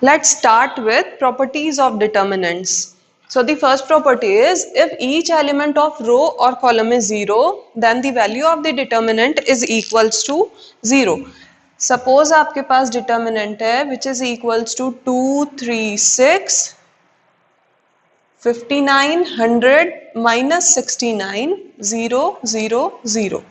Let's start with properties of determinants. So the first property is if each element of row or column is 0, then the value of the determinant is equals to 0. Suppose आपके पास determinant है which is equals to 2, 3, 6, 59, 100 minus 69, 0, 0, 0.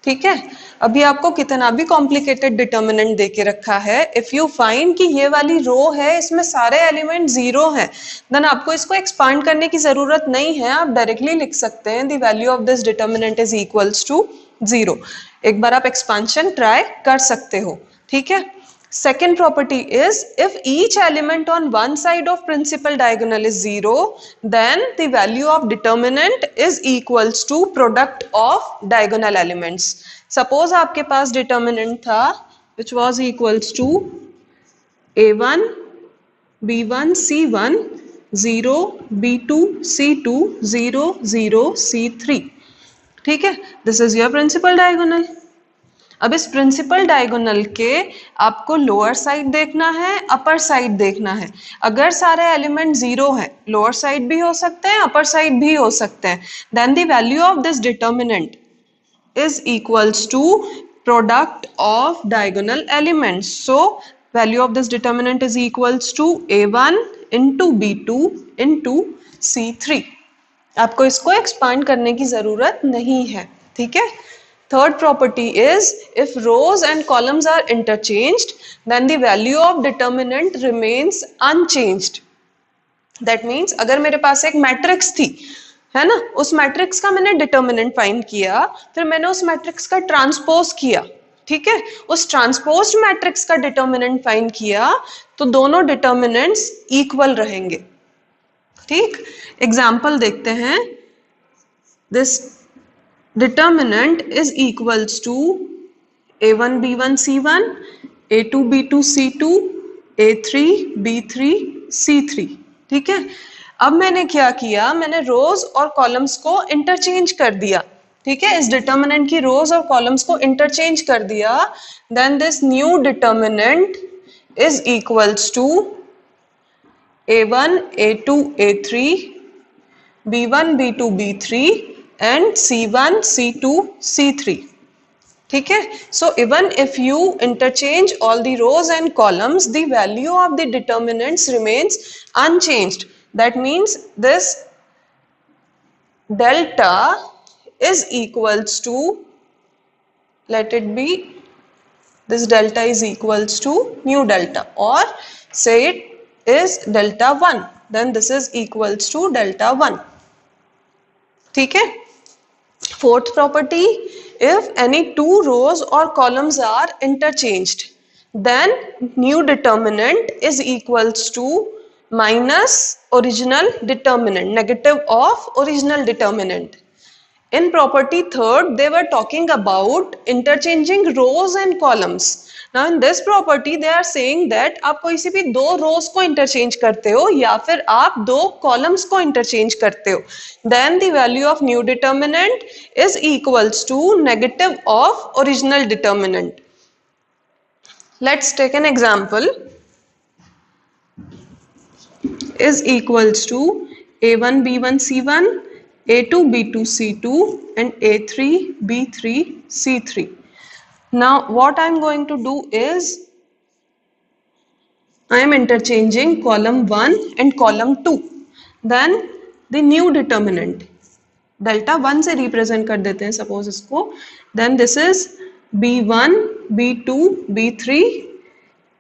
ठीक है, अभी आपको कितना भी complicated determinant देके रखा है, इफ यू फाइंड कि ये वाली रो है इसमें सारे एलिमेंट जीरो हैं, देन आपको इसको एक्सपांड करने की जरूरत नहीं है, आप डायरेक्टली लिख सकते हैं the value of this determinant is equals to 0. एक बार आप एक्सपांशन ट्राई कर सकते हो. ठीक है. Second property is if each element on one side of principal diagonal is 0, then the value of determinant is equals to product of diagonal elements. Suppose आपके पास determinant था which was equals to a1 b1 c1 0 b2 c2 0 0 c3. ठीक है, this is your principal diagonal. अब इस principal diagonal के आपको lower side देखना है, अपर साइड देखना है. अगर सारे एलिमेंट जीरो हैं, लोअर साइड भी हो सकते हैं, अपर साइड भी हो सकते हैं, then the value of this determinant is equals to product of diagonal elements. So value of this determinant is equals to a1 into b2 into c3. आपको इसको एक्सपांड करने की जरूरत नहीं है. ठीक है. Third property is if rows and columns are interchanged, then the value of determinant remains unchanged. That means अगर मेरे पास एक मैट्रिक्स थी, है ना, उस मैट्रिक्स का मैंने डिटर्मिनेंट फाइंड किया, फिर मैंने उस मैट्रिक्स का ट्रांसपोज किया. ठीक है, उस ट्रांसपोज्ड मैट्रिक्स का डिटर्मिनेंट फाइंड किया, तो दोनों डिटर्मिनेंट्स इक्वल रहेंगे. ठीक, एग्जाम्पल देखते हैं. This determinant is equals to a1 b1 c1 a2 b2 c2 a3 b3 c3. ठीक है. अब मैंने क्या किया, मैंने रोज और कॉलम्स को इंटरचेंज कर दिया. ठीक है, इस डिटर्मिनेंट की रोज और कॉलम्स को इंटरचेंज कर दिया. Then this new determinant is equals to a1 a2 a3 b1 b2 b3 and c1 c2 c3. ठीक है. So even if you interchange all the rows and columns, the value of the determinants remains unchanged. That means this delta is equals to, let it be, this delta is equals to new delta, or say it is delta 1, then this is equals to delta 1. ठीक है. Fourth property, if any two rows or columns are interchanged, then new determinant is equals to minus original determinant, negative of original determinant. In property third, they were talking about interchanging rows and columns. Now in this property they are saying that आप किसी भी दो rows को interchange करते हो या फिर आप दो columns को interchange करते हो, then the value of new determinant is equals to negative of original determinant. Let's take an example. Is equals to a1 b1 c1 a2 b2 c2 and a3 b3 c3. Now what I am going to do is I am interchanging column 1 and column 2. Then the new determinant delta 1 से represent कर देते हैं suppose इसको. Then this is b1 b2 b3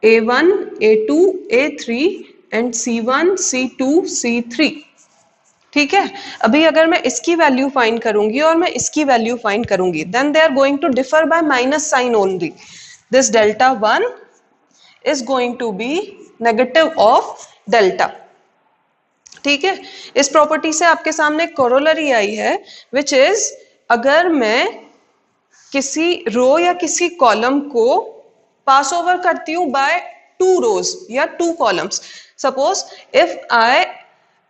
a1 a2 a3 and c1 c2 c3. ठीक है. अभी अगर मैं इसकी वैल्यू फाइंड करूंगी और मैं इसकी वैल्यू फाइंड करूंगी, then they are going to differ by minus sign only. This delta 1 is going to be negative of delta. ठीक है. इस प्रॉपर्टी से आपके सामने कोरोलरी आई है विच इज अगर मैं किसी रो या किसी कॉलम को पास ओवर करती हूं बाय टू रोज या two columns, suppose if I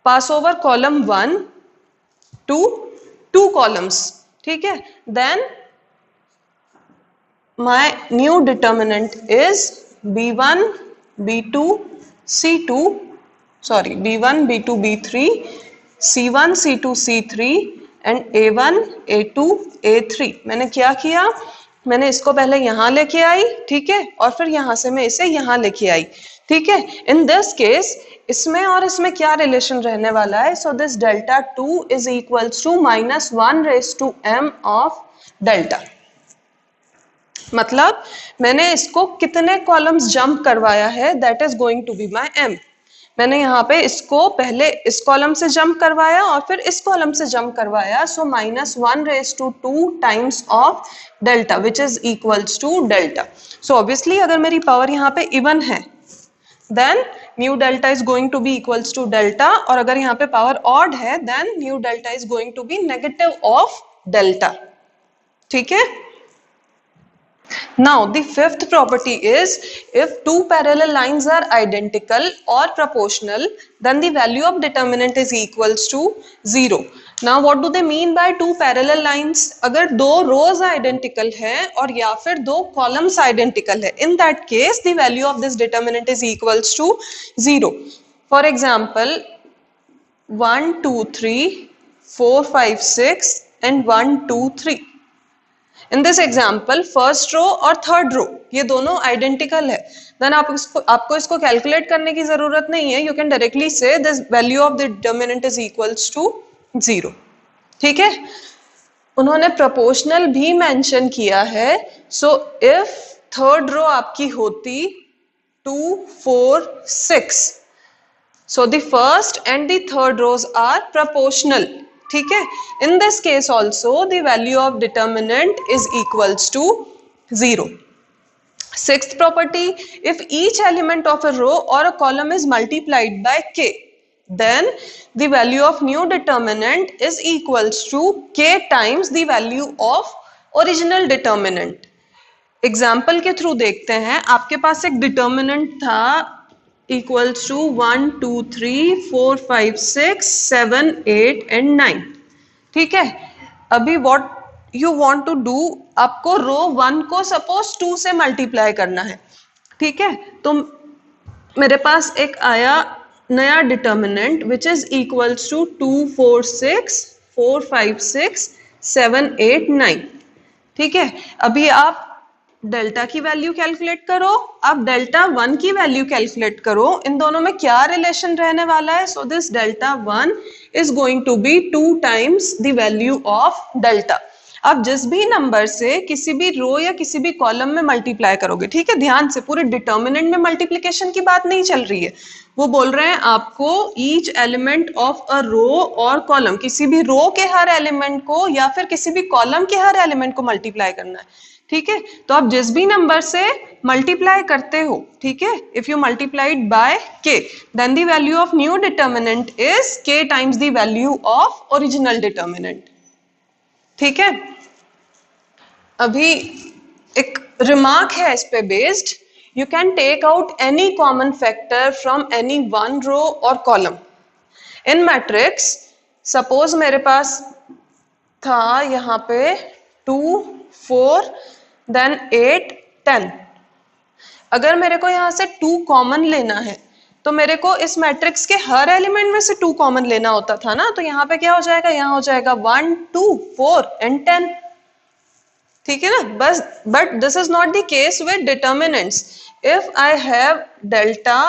pass over column 1 to 2 columns, ठीक है, then my new determinant is b1 b2 C2 sorry B1 B2 B3 C1 C2 C3 and A1 A2 A3। मैंने क्या किया, मैंने इसको पहले यहां लेके आई, ठीक है, और फिर यहां से मैं इसे यहां लेके आई, ठीक है। इन दिस केस इसमें और इसमें क्या रिलेशन रहने वाला है, so this delta 2 is equals to -1/m of delta. मतलब मैंने इसको कितने कॉलम्स जंप करवाया है, that is going to be my m। मैंने यहाँ पे इसको पहले इस कॉलम से जंप करवाया और फिर इस कॉलम से जंप करवाया, so -1/2 times of delta which is equals to delta. So obviously अगर मेरी पावर यहाँ पे इवन है then new delta is going to be equals to delta, और अगर यहाँ पे पावर ऑड है then new delta is going to be negative of delta, ठीक है। Now the fifth property is if two parallel lines are identical or proportional then the value of determinant is equals to 0. Now what do they mean by two parallel lines? अगर दो rows identical है और या फिर दो columns identical है, in that case the value of this determinant is equals to 0. For example 1 2 3 4 5 6 and 1 2 3। In this example first row और third रो ये दोनों आइडेंटिकल है, देन आपको इसको कैलकुलेट करने की जरूरत नहीं है, यू कैन डायरेक्टली से this value of the determinant is equals to 0, ठीक है। उन्होंने प्रोपोर्शनल भी मेंशन किया है, सो इफ थर्ड रो आपकी होती 2 4 6, so the first and the third rows are proportional, ठीक है। In this case also the value of determinant is equals to 0। Sixth property, if each element of a row or a column is multiplied by k then the value of new determinant is equals to k times the value of original determinant। Example के through देखते हैं, आपके पास एक determinant था equals to 1 2 3 4 5 6 7 8 and 9, ठीक है। अभी what you want to do, आपको रो 1 को सपोज 2 से मल्टीप्लाई करना है, ठीक है। तो मेरे पास एक आया नया determinant which is equals to 2 4 6 4 5 6 7 8 9, ठीक है। अभी आप डेल्टा की वैल्यू कैलकुलेट करो, अब डेल्टा 1 की वैल्यू कैलकुलेट करो, इन दोनों में क्या रिलेशन रहने वाला है, so this delta 1 is going to be 2 times the value of delta. अब जिस भी नंबर से किसी भी रो या किसी भी कॉलम में मल्टीप्लाई करोगे, ठीक है, ध्यान से, पूरे डिटर्मिनेंट में मल्टीप्लिकेशन की बात नहीं चल रही है, वो बोल रहे हैं आपको each element of a row or column, किसी भी रो के हर एलिमेंट को या फिर किसी भी कॉलम के हर एलिमेंट को मल्टीप्लाई करना है, ठीक है। तो आप जिस भी नंबर से मल्टीप्लाई करते हो, ठीक है, if you multiplied by k then the value of new determinant is k times the value of original determinant, ठीक है। अभी एक रिमार्क है इस पे based, you can take out any common factor from any one row or column in matrix. Suppose मेरे पास था यहाँ पे 2 4 देन 8 10, अगर मेरे को यहाँ से 2 कॉमन लेना है तो मेरे को इस मैट्रिक्स के हर एलिमेंट में से 2 कॉमन लेना होता था ना, तो यहाँ पे क्या हो जाएगा, यहाँ हो जाएगा 1 2 4 एंड 10, ठीक है ना। बस but this is not the case with determinants. If I have delta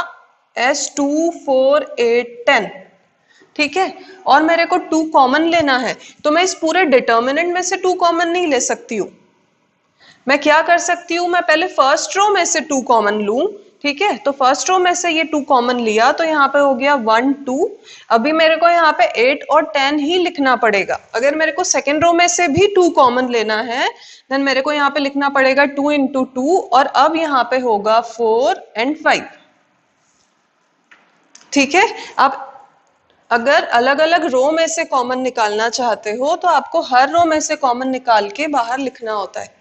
S 2 4 8 10, ठीक है, और मेरे को 2 कॉमन लेना है, तो मैं इस पूरे डिटर्मिनेंट में से 2 कॉमन नहीं ले सकती हूँ। मैं क्या कर सकती हूँ, मैं पहले फर्स्ट रो में से 2 कॉमन लूं, ठीक है। तो फर्स्ट रो में से ये 2 कॉमन लिया तो यहाँ पे हो गया 1 2, अभी मेरे को यहाँ पे 8 और 10 ही लिखना पड़ेगा। अगर मेरे को सेकेंड रो में से भी 2 कॉमन लेना है देन मेरे को यहाँ पे लिखना पड़ेगा 2 into 2, और अब यहाँ पे होगा 4 and 5, ठीक है। आप अगर अलग अलग रो में से कॉमन निकालना चाहते हो तो आपको हर रो में से कॉमन निकाल के बाहर लिखना होता है,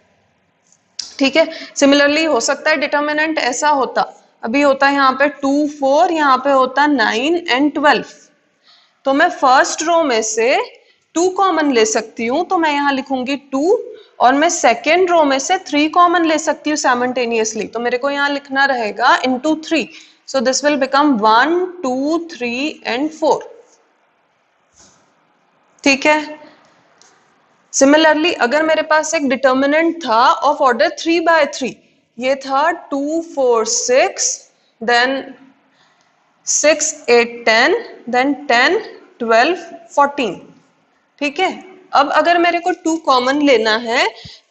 ठीक है। सिमिलरली हो सकता है डिटर्मिनेंट ऐसा होता, अभी होता है यहाँ पे 2 4, यहाँ पे होता 9 and 12, तो मैं फर्स्ट रो में से 2 कॉमन ले सकती हूँ, तो मैं यहाँ लिखूंगी 2, और मैं सेकेंड रो में से 3 कॉमन ले सकती हूँ साइमल्टेनियसली, तो मेरे को यहाँ लिखना रहेगा into 3, So this will become 1, 2, 3 and 4. ठीक है. Similarly, अगर मेरे पास एक डिटर्मिनेंट था ऑफ ऑर्डर 3 by 3, ये था 2, 4, 6, then 6, 8, 10, then 10, 12, 14. ठीक है. अब अगर मेरे को 2 कॉमन लेना है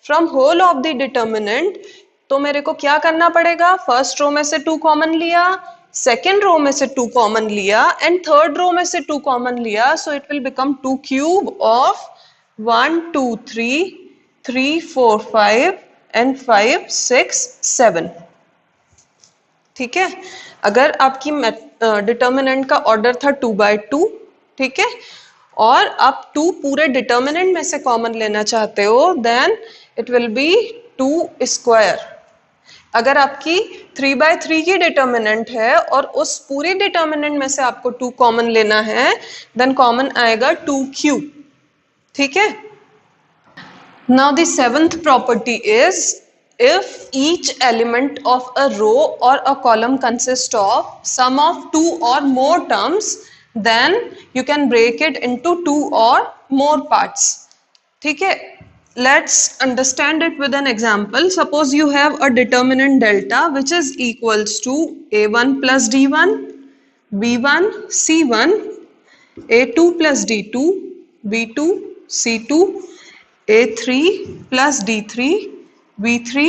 from whole of the determinant, तो मेरे को क्या करना पड़ेगा? फर्स्ट रो में से 2 कॉमन लिया, सेकेंड रो में से 2 कॉमन लिया एंड थर्ड रो में से 2 कॉमन लिया. So it will become 2 cube of 1, 2, 3, 3, 4, 5 and 5, 6, 7. ठीक है. अगर आपकी डिटर्मिनेंट का ऑर्डर था 2 by 2, ठीक है, और आप 2 पूरे डिटर्मिनेंट में से कॉमन लेना चाहते हो, then it will be 2 square. अगर आपकी 3 by 3 की डिटर्मिनेंट है और उस पूरी डिटर्मिनेंट में से आपको 2 कॉमन लेना है, देन कॉमन आएगा 2 क्यूब. ठीक है. Now the seventh property is, if each element of a row or a column consists of sum of 2 or more terms, then you can break it into 2 or more parts. ठीक है. Let's understand it with an example. Suppose you have a determinant delta which is equals to a1 plus d1, b1 c1, a2 plus d2, b2 c2, a3 plus d3, b3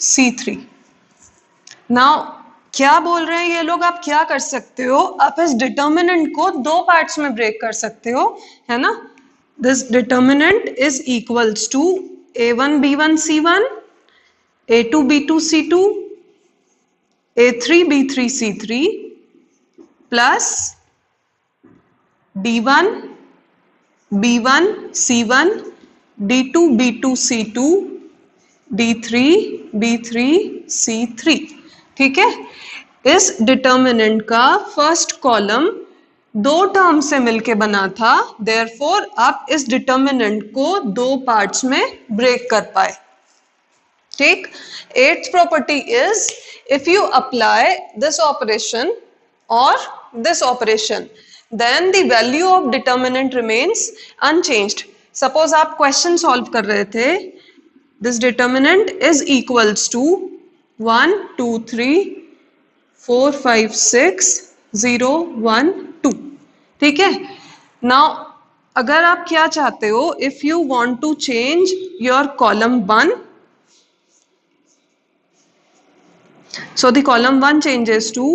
c3. Now क्या बोल रहे हैं ये लोग? आप क्या कर सकते हो? आप इस डिटर्मिनेंट को 2 पार्ट्स में ब्रेक कर सकते हो, है ना. This determinant is equals to a1 b1 c1, a2 b2 c2, a3 b3 c3 plus d1 b1 c1, d2 b2 c2, d3 b3 c3. ठीक है. इस डिटर्मिनेंट का फर्स्ट कॉलम 2 टर्म से मिलके बना था, देयरफॉर आप इस डिटर्मिनेंट को 2 पार्ट्स में ब्रेक कर पाए. ठीक. Eighth property is, if you apply this operation or this operation, then the value of determinant remains unchanged. Suppose आप क्वेश्चन सॉल्व कर रहे थे, this determinant is equals to 1, 2, 3, 4, 5, 6, 0, 1, 2. ठीक है. Now अगर आप क्या चाहते हो, if you want to change your column 1, so the column 1 changes to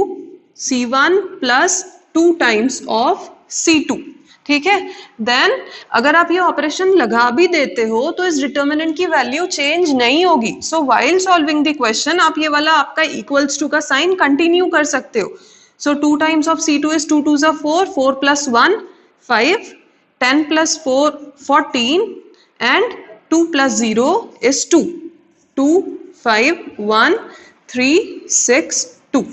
C1 plus 2 times of C2. ठीक है. देन अगर आप ये ऑपरेशन लगा भी देते हो तो इस डिटर्मिनेंट की वैल्यू चेंज नहीं होगी. सो व्हाइल सॉल्विंग द क्वेश्चन आप ये वाला आपका इक्वल्स टू का साइन कंटिन्यू कर सकते हो. सो 2 times of C2 is 2 2s are 4, 4 plus 1 5, 10 plus 4 14 and 2 plus 0 is 2. 2, 5, 1, 3, 6, 2.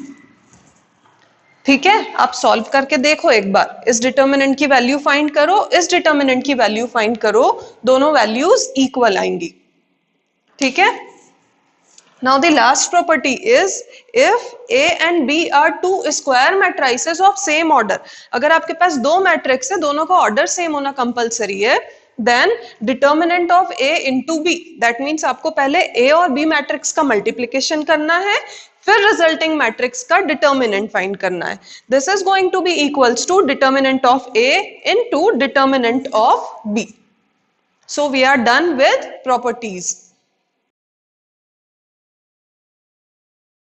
ठीक है. आप सॉल्व करके देखो एक बार. इस डिटर्मिनेंट की वैल्यू फाइंड करो, इस डिटर्मिनेंट की वैल्यू फाइंड करो, दोनों वैल्यूज इक्वल आएंगी. ठीक है. Now the last property is, if A and B are 2 square matrices of same order. अगर आपके पास 2 मैट्रिक्स है, दोनों का ऑर्डर सेम होना कंपलसरी है, then determinant of A into B, that means आपको पहले A और B मैट्रिक्स का मल्टीप्लीकेशन करना है, फिर रिजल्टिंग मैट्रिक्स का डिटर्मिनेंट फाइंड करना है. This is going to be equals to determinant of A into determinant of B. So we are done with properties.